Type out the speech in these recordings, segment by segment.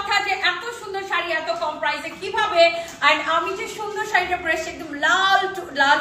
কথা যে এত সুন্দর শাড়ি এত কম প্রাইসে কিভাবে, এন্ড আমি যে সুন্দর শাড়িটা পরেছি একদম লাল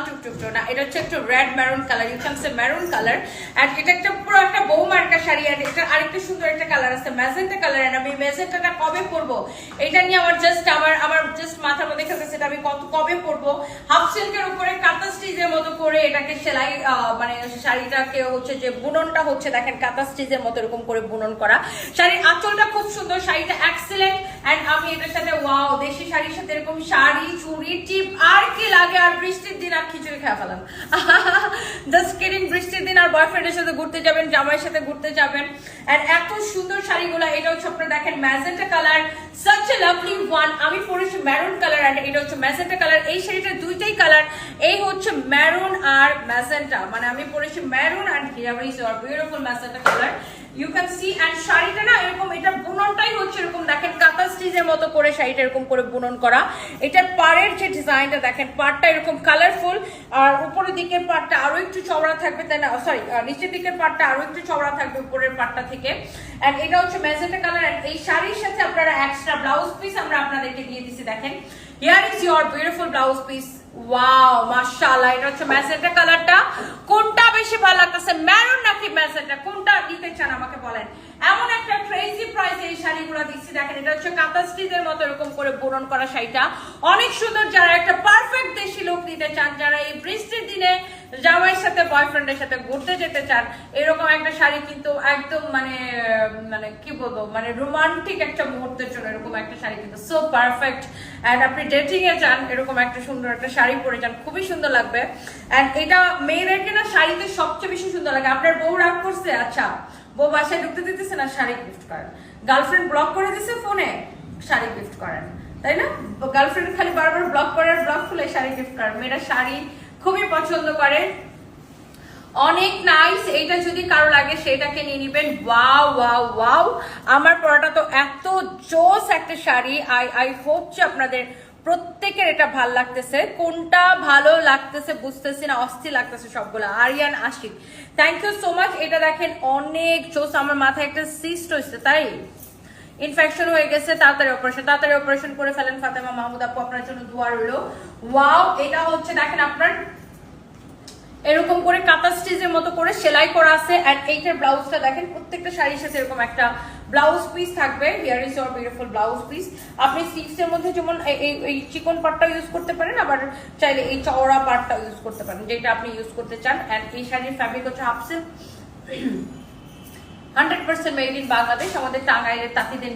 টুকটুক না, এটা হচ্ছে একটু red maroon colour, you can say maroon colour, and এটা একটা পুরো একটা বউ মার্কা শাড়ি, এন্ড এটা আরেকটা সুন্দর একটা কালার আছে ম্যাজেন্টা কালার, এন্ড আমি ম্যাজেন্টাটা কবে পরবো এটা নিয়ে আমার জাস্ট মাথার মধ্যে খেলতেছে, এটা আমি কবে পরবো। হাফ সিল্কের উপরে কাঁথা স্টিচের মতো করে এটাকে সেলাই মানে শাড়িটাকে হচ্ছে যে বুননটা হচ্ছে দেখেন কাঁথা স্টিচের মতো এরকম করে বুনন করা। শাড়ির আঁচলটা খুব সুন্দর, শাড়িটা এক্সেলেন্ট, এন্ড আমি এটার সাথে ওয়াও দেশি শাড়ির সাথে এরকম শাড়ি চুড়ি টিপ আর কি লাগে। আর বৃষ্টির দিন আর খিচুড়ি খেয়ে ফেলাম, জাস্ট কিডিং। বৃষ্টির দিন আর বয়ফ্রেন্ডের সাথে ঘুরতে যাবেন, জামাইয়ের সাথে ঘুরতে যাবেন, এন্ড এত সুন্দর শাড়িগুলো। এটা হচ্ছে আপনারা দেখেন magenta colour, such a lovely one। আমি পরেছি মেরুন কালার, এন্ড এটা হচ্ছে ম্যাজেন্টা কালার। এই শাড়িটা দুইটাই কালার, এই হচ্ছে মেরুন আর ম্যাজেন্টা, মানে আমি পরেছি maroon and here is your beautiful magenta colour, you can see. And শাড়িটা না এরকম, এটা বুননটাই হচ্ছে এরকম দেখেন কাঁথা স্টিচের মতো করে শাড়িটা এরকম করে বুনন করা। এটার পাড়ের যে ডিজাইনটা দেখেন, পাড়টা এরকম কালারফুল, আর উপরের দিকের পাড়টা আরো একটু চওড়া থাকবে, তাই না, সরি নিচের দিকের পাড়টা আরো একটু চওড়া থাকবে উপরের পাড়টা থেকে। এন্ড এটা হচ্ছে ম্যাজেন্টা কালার, এন্ড এই শাড়ির সাথে আপনারা এক্সট্রা ব্লাউজ পিস আমরা আপনাদেরকে দিয়ে দিচ্ছি। দেখেন here is your beautiful blouse piece, wow মাশাআল্লাহ। এটা হচ্ছে ম্যাজেন্টা কালারটা, কোনটা বেশি ভালো লাগতেছে মেরুন নাকি ম্যাজেন্টা, কোনটা নিতে চান আমাকে বলেন। এমন একটা ক্রেজি প্রাইসে এই শাড়িগুলো দিচ্ছি। দেখেন এটা হচ্ছে কাঁথা স্টিচের মতো এরকম করে বুনন করা শাড়িটা অনেক সুন্দর। যারা একটা পারফেক্ট দেশি লুক নিতে চান, যারা এই বৃষ্টির দিনে জামাইয়ের সাথে বয়ফ্রেন্ডের সাথে ঘুরতে যেতে চান, এরকম একটা শাড়ি কিন্তু একদম মানে কি বলবো, মানে রোমান্টিক একটা মুহূর্তের জন্য এরকম একটা শাড়ি কিন্তু সো পারফেক্ট। এন্ড আপনি ডেটিং এ যান, এরকম একটা সুন্দর একটা শাড়ি পরে যান, খুবই সুন্দর লাগবে। এন্ড এটা মেয়েদেরকে না শাড়িতে সবচেয়ে বেশি সুন্দর লাগে। আপনার বউ রাগ করছে, আচ্ছা বউ বাসায় ঢুকতে দিতেছে না, শাড়ি গিফট করেন। গার্লফ্রেন্ড ব্লক করে দিছে ফোনে, শাড়ি গিফট করেন, তাই না? গার্লফ্রেন্ড খালি বারবার ব্লক করে, ব্লক খুলে শাড়ি গিফট করেন। মেয়েরা শাড়ি খুবই পছন্দ করে, অনেক নাইস। এইটা যদি কারো লাগে সেটাকে নিয়ে নিবেন। ওয়াও ওয়াও ওয়াও, আমার পরাটা তো এত জোস একটা শাড়ি। আই হোপ যে আপনাদের প্রত্যেকের এটা ভাল লাগতেছে। কোনটা ভালো লাগতেছে বুঝতেছি না, অস্থির লাগতেছে সবগুলো। Aryan Ashiq, thank you so much. এটা দেখেন অনেক জোস। আমার মাথায় একটা সিস্ট হয়েছে, তাই ইনফেকশন হয়ে গেছে, তাড়াতাড়ি অপারেশন করে ফেলেন। ফাতেমা মাহমুদ আপু আপনার জন্য দোয়া রইল। ওয়াও, এটা হচ্ছে দেখেন আপনার এরকম করে কাঁথা স্টিচের মতো করে সেলাই করা আছে। এন্ড এইটার ব্লাউজটা দেখেন, প্রত্যেকটা শাড়ির সাথে এরকম একটা ব্লাউজ পিস থাকবে। Here is your beautiful blouse piece. আপনি স্লিভসের মধ্যে যেমন এই চিকন পার্টটা ইউজ করতে পারেন, আবার চাইলে এই চওড়া পার্টটা ইউজ করতে পারেন, যেটা আপনি ইউজ করতে চান। এন্ড এই শাড়ির ফ্যাব্রিক হচ্ছে half silk, 100% made in Bangladesh. আমাদের টাঙ্গাইলের তাঁতিদের